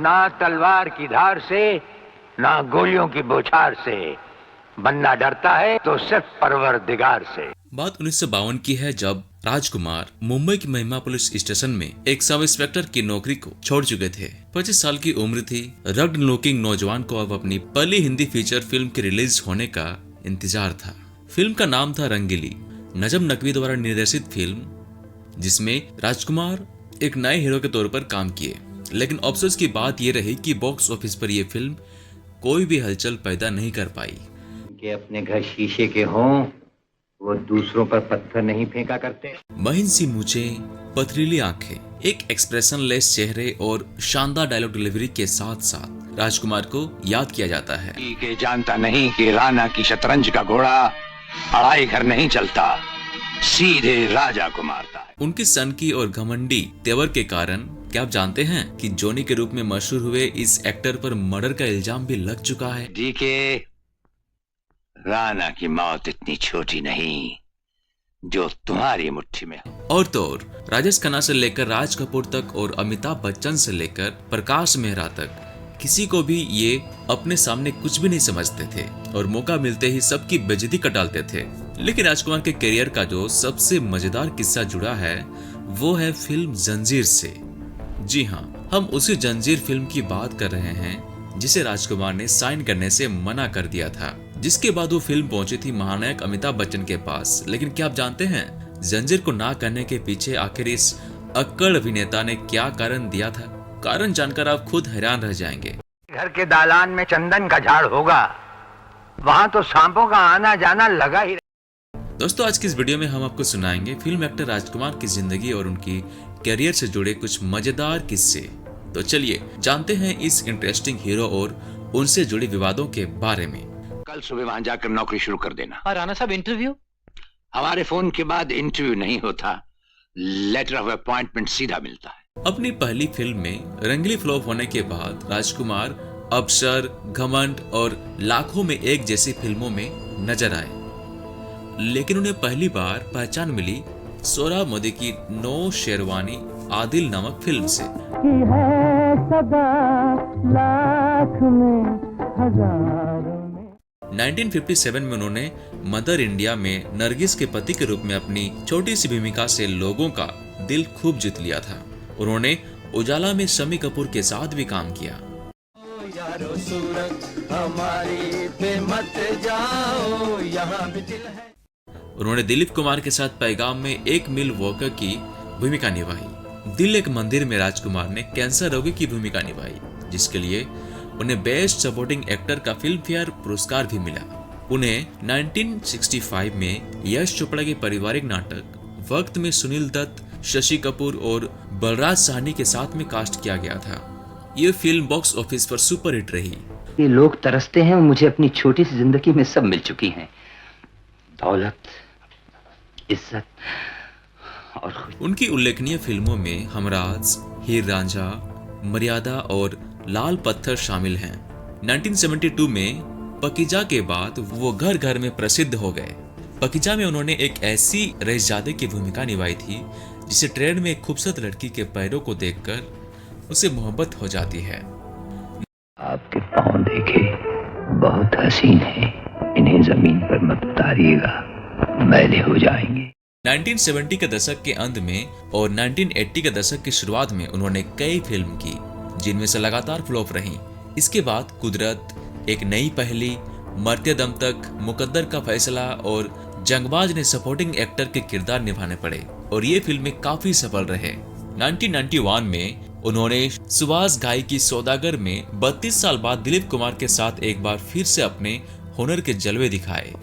ना तलवार की धार से, ना गोलियों की बौछार से। बनना डरता है तो सिर्फ परवरदिगार से। बात 1952 की है, जब राजकुमार मुंबई की महिमा पुलिस स्टेशन में एक सब इंस्पेक्टर की नौकरी को छोड़ चुके थे। 25 साल की उम्र थी। रग्ड लुकिंग नौजवान को अब अपनी पहली हिंदी फीचर फिल्म के रिलीज होने का इंतजार था। फिल्म का नाम था रंगीली, नजम नकवी द्वारा निर्देशित फिल्म, जिसमें राजकुमार एक नए हीरो के तौर पर काम किए। लेकिन अफसोस की बात यह रही कि बॉक्स ऑफिस पर यह फिल्म कोई भी हलचल पैदा नहीं कर पाई। कि अपने घर शीशे के हों, वो दूसरों पर पत्थर नहीं फेंका करते। महीन सी मूछें, पथरीली आंखें, एक एक्सप्रेशनलेस चेहरे और शानदार डायलॉग डिलीवरी के साथ साथ राजकुमार को याद किया जाता है। के जानता नहीं कि राणा की शतरंज का घोड़ा अड़ाई घर नहीं चलता, सीधे राजा को मारता है। उनकी सनकी और घमंडी तेवर के कारण क्या आप जानते हैं कि जॉनी के रूप में मशहूर हुए इस एक्टर पर मर्डर का इल्जाम भी लग चुका है। डीके, राणा की मौत इतनी छोटी नहीं जो तुम्हारी मुट्ठी में। और तो और राजेश खन्ना से लेकर राज कपूर तक और अमिताभ बच्चन से लेकर प्रकाश मेहरा तक किसी को भी ये अपने सामने कुछ भी नहीं समझते थे और मौका मिलते ही सबकी बेइज्जती कर डालते थे। लेकिन राजकुमार के करियर का जो सबसे मजेदार किस्सा जुड़ा है वो है फिल्म जंजीर से। जी हाँ, हम उसी जंजीर फिल्म की बात कर रहे हैं जिसे राजकुमार ने साइन करने से मना कर दिया था, जिसके बाद वो फिल्म पहुंची थी महानायक अमिताभ बच्चन के पास। लेकिन क्या आप जानते हैं जंजीर को ना करने के पीछे आखिर इस अक्कड़ अभिनेता ने क्या कारण दिया था? कारण जानकर आप खुद हैरान रह जाएंगे। घर के दालान में चंदन का झाड़ होगा, वहाँ तो सांपों का आना जाना लगा ही। दोस्तों, आज की इस वीडियो में हम आपको सुनाएंगे फिल्म एक्टर राजकुमार की जिंदगी और उनकी करियर से जुड़े कुछ मजेदार किस्से। तो चलिए जानते हैं इस इंटरेस्टिंग हीरो और उनसे जुड़े विवादों के बारे में। कल सुबह वहां जाकर नौकरी शुरू कर देना। और राणा साहब, इंटरव्यू? हमारे फोन के बाद इंटरव्यू नहीं होता, लेटर ऑफ अपॉइंटमेंट सीधा मिलता है। अपनी पहली फिल्म में रंगीली फ्लॉप होने के बाद राजकुमार अफसर, घमंड और लाखों में एक जैसी फिल्मों में नजर आए। लेकिन उन्हें पहली बार पहचान मिली सोहराब मोदी की नो शेरवानी आदिल नामक फिल्म से। है सदा लाख में हजारों में। 1957 में उन्होंने मदर इंडिया में नरगिस के पति के रूप में अपनी छोटी सी भूमिका से लोगों का दिल खूब जीत लिया था। उन्होंने उजाला में शम्मी कपूर के साथ भी काम किया। यारो सूरत हमारी पे मत जाओ, यहाँ भी दिल है। उन्होंने दिलीप कुमार के साथ पैगाम में एक मिल वॉकर की भूमिका निभाई। दिल एक मंदिर में राजकुमार ने कैंसर रोगी की भूमिका निभाई, जिसके लिए उन्हें बेस्ट सपोर्टिंग एक्टर का फिल्म फेयर पुरस्कार भी मिला। उन्हें 1965 में यश चोपड़ा के पारिवारिक नाटक वक्त में सुनील दत्त, शशि कपूर और बलराज साहनी के साथ में कास्ट किया गया था। ये फिल्म बॉक्स ऑफिस पर सुपर हिट रही। ये लोग तरसते हैं, मुझे अपनी छोटी सी जिंदगी में सब मिल चुकी हैं, दौलत, इज्जत और उनकी उल्लेखनीय फिल्मों में हमराज, हीर रांझा, मर्यादा और लाल पत्थर शामिल हैं। 1972 में पकीजा के बाद वो घर घर में प्रसिद्ध हो गए। पकीजा में उन्होंने एक ऐसी रईसजादे की भूमिका निभाई थी जिसे ट्रेन में एक खूबसूरत लड़की के पैरों को देखकर उसे मोहब्बत हो जाती है। आपके पाँव देखे बहुत हसीन है, इन्हें जमीन पर मत उतारिएगा, मैले हो जाएंगे। 1970 के दशक के अंत में और 1980 के दशक की शुरुआत में उन्होंने कई फिल्म की जिनमें से लगातार फ्लॉप रहीं। इसके बाद कुदरत, एक नई पहेली, मरते दम तक, मुकद्दर का फैसला और जंगबाज ने सपोर्टिंग एक्टर के किरदार निभाने पड़े और ये फिल्में काफी सफल रहे। 1991 में उन्होंने सुभाष घाई की सौदागर में 32 साल बाद दिलीप कुमार के साथ एक बार फिर से अपने हुनर के जलवे दिखाए।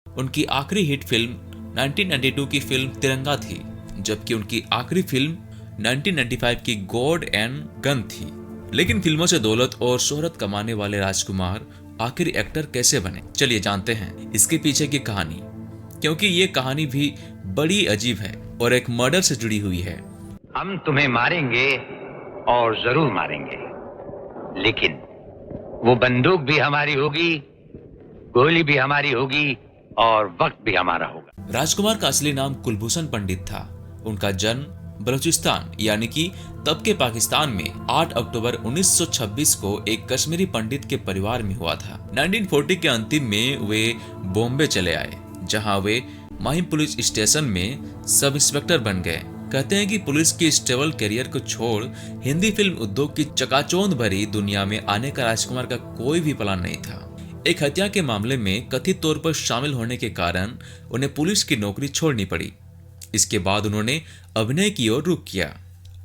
उनकी आखिरी हिट फिल्म 1992 की फिल्म तिरंगा थी, जबकि उनकी आखिरी फिल्म 1995 की गॉड एंड गन थी। लेकिन फिल्मों से दौलत और शोहरत कमाने वाले राजकुमार आखिर एक्टर कैसे बने, चलिए जानते हैं इसके पीछे की कहानी, क्योंकि ये कहानी भी बड़ी अजीब है और एक मर्डर से जुड़ी हुई है। हम तुम्हें मारेंगे और जरूर मारेंगे, लेकिन वो बंदूक भी हमारी होगी, गोली भी हमारी होगी और वक्त भी हमारा होगा। राजकुमार का असली नाम कुलभूषण पंडित था। उनका जन्म बलूचिस्तान यानी कि तब के पाकिस्तान में 8 अक्टूबर 1926 को एक कश्मीरी पंडित के परिवार में हुआ था। 1940 के अंतिम में वे बॉम्बे चले आए, जहां वे माहिम पुलिस स्टेशन में सब इंस्पेक्टर बन गए। कहते हैं कि पुलिस के स्टेबल करियर को छोड़ हिंदी फिल्म उद्योग की चकाचौंध भरी दुनिया में आने का राजकुमार का कोई भी प्लान नहीं था। एक हत्या के मामले में कथित तौर पर शामिल होने के कारण उन्हें पुलिस की नौकरी छोड़नी पड़ी। इसके बाद उन्होंने अभिनय की ओर रुख किया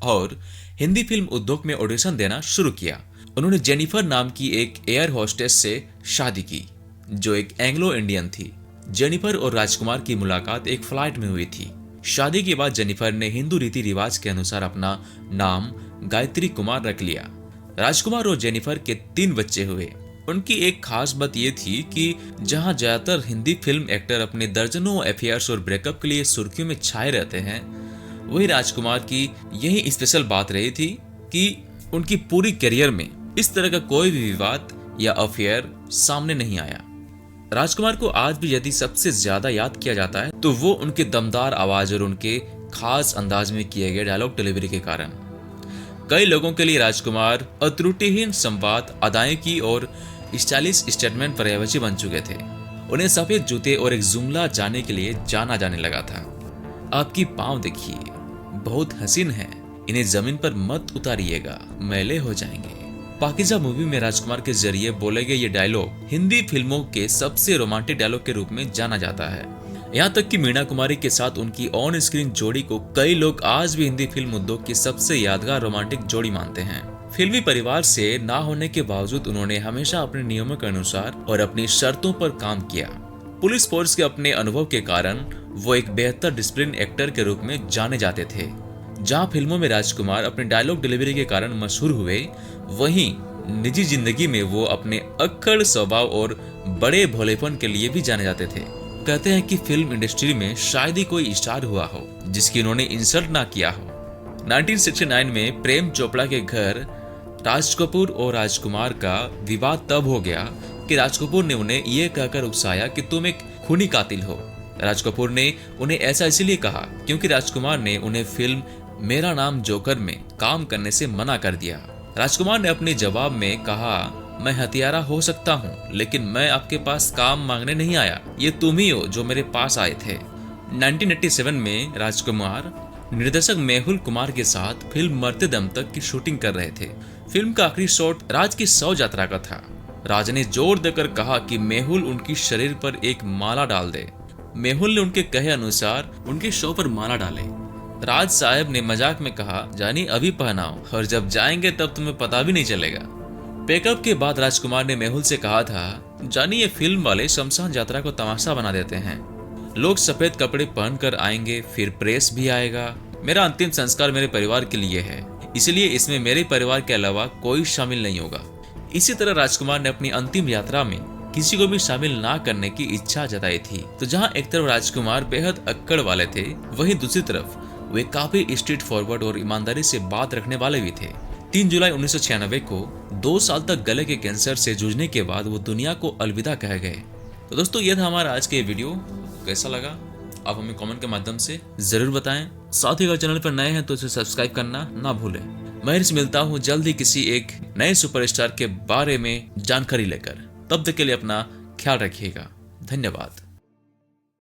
और हिंदी फिल्म उद्योग में ऑडिशन देना शुरू किया। उन्होंने जेनिफर नाम की एक एयर होस्टेस से शादी की, जो एक एंग्लो इंडियन थी। जेनिफर और राजकुमार की मुलाकात एक फ्लाइट में हुई थी। शादी के बाद जेनिफर ने हिंदू रीति रिवाज के अनुसार अपना नाम गायत्री कुमार रख लिया। राजकुमार और जेनिफर के 3 बच्चे हुए। उनकी एक खास बात यह थी कि जहां ज्यादातर हिंदी फिल्म एक्टर अपने दर्जनों अफेयर्स और ब्रेकअप के लिए सुर्खियों में छाए रहते हैं, वही राजकुमार की यही स्पेशल बात रही थी कि उनकी पूरी करियर में इस तरह का कोई भी विवाद या अफेयर सामने नहीं आया। राजकुमार को आज भी यदि सबसे ज्यादा याद किया जाता है तो वो उनके दमदार आवाज और उनके खास अंदाज में किए गए डायलॉग डिलीवरी के कारण। कई लोगों के लिए राजकुमार अत्रुटिहीन संवाद, अदायगी और स्टाइलिश स्टेटमेंट पर्यायवाची बन चुके थे। उन्हें सफेद जूते और एक जुमला जाने के लिए जाना जाने लगा था। आपकी पांव देखिए, बहुत हसीन है, इन्हें जमीन पर मत उतारिएगा, मैले हो जाएंगे। पाकीज़ा मूवी में राजकुमार के जरिए बोले गए ये डायलॉग हिंदी फिल्मों के सबसे रोमांटिक डायलॉग के रूप में जाना जाता है। यहाँ तक कि मीना कुमारी के साथ उनकी ऑन स्क्रीन जोड़ी को कई लोग आज भी हिंदी फिल्म उद्योग की सबसे यादगार रोमांटिक जोड़ी मानते हैं। फिल्मी परिवार से ना होने के बावजूद उन्होंने हमेशा अपने नियमों के अनुसार और अपनी शर्तों पर काम किया। पुलिस फोर्स के अपने अनुभव के कारण वो एक बेहतर डिसिप्लिन एक्टर के रूप में जाने जाते थे। जहाँ फिल्मों में राजकुमार अपने डायलॉग डिलीवरी के कारण मशहूर हुए, वहीं निजी जिंदगी में वो अपने अक्खड़ स्वभाव और बड़े भोलेपन के लिए भी जाने जाते थे। कहते हैं कि फिल्म इंडस्ट्री में शायद ही कोई स्टार हुआ हो जिसकी उन्होंने इंसल्ट ना किया हो। 1969 में प्रेम चोपड़ा के घर राज कपूर और राजकुमार का विवाद तब हो गया कि राज कपूर ने उन्हें यह कहकर उकसाया कि तुम एक खूनी कातिल हो। राज कपूर ने उन्हें ऐसा इसलिए कहा क्योंकि राजकुमार ने उन्हें फिल्म मेरा नाम जोकर में काम करने से मना कर दिया। राजकुमार ने अपने जवाब में कहा, मैं हत्यारा हो सकता हूँ, लेकिन मैं आपके पास काम मांगने नहीं आया, ये तुम ही हो जो मेरे पास आए थे। 1987 में राजकुमार निर्देशक मेहुल कुमार के साथ फिल्म मरते दम तक की शूटिंग कर रहे थे। फिल्म का आखिरी शॉट राज की शव यात्रा का था। राज ने जोर देकर कहा कि मेहुल उनकी शरीर पर एक माला डाल दे। मेहुल ने उनके कहे अनुसार उनके शव पर माला डाले। राज साहब ने मजाक में कहा, जानी अभी पहनाओ और जब जाएंगे तब तुम्हें पता भी नहीं चलेगा। पैकअप के बाद राजकुमार ने मेहुल से कहा था, जानी ये फिल्म वाले शमशान यात्रा को तमाशा बना देते हैं। लोग सफेद कपड़े पहनकर आएंगे, फिर प्रेस भी आएगा। मेरा अंतिम संस्कार मेरे परिवार के लिए है, इसलिए इसमें मेरे परिवार के अलावा कोई शामिल नहीं होगा। इसी तरह राजकुमार ने अपनी अंतिम यात्रा में किसी को भी शामिल ना करने की इच्छा जताई थी। तो जहां एक तरफ राजकुमार बेहद अक्कड़ वाले थे, वहीं दूसरी तरफ वे काफी स्ट्रीट फॉरवर्ड और ईमानदारी से बात रखने वाले भी थे। 3 जुलाई 1996 को 2 साल तक गले के कैंसर से जूझने के बाद वो दुनिया को अलविदा कह गए। तो दोस्तों, यह था हमारा आज के वीडियो। कैसा लगा आप हमें कमेंट के माध्यम से जरूर बताएं। साथ ही अगर चैनल पर नए हैं तो इसे सब्सक्राइब करना ना भूलें। मैं मिलता हूँ जल्द ही किसी एक नए सुपरस्टार के बारे में जानकारी लेकर। तब तक के लिए अपना ख्याल रखिएगा। धन्यवाद।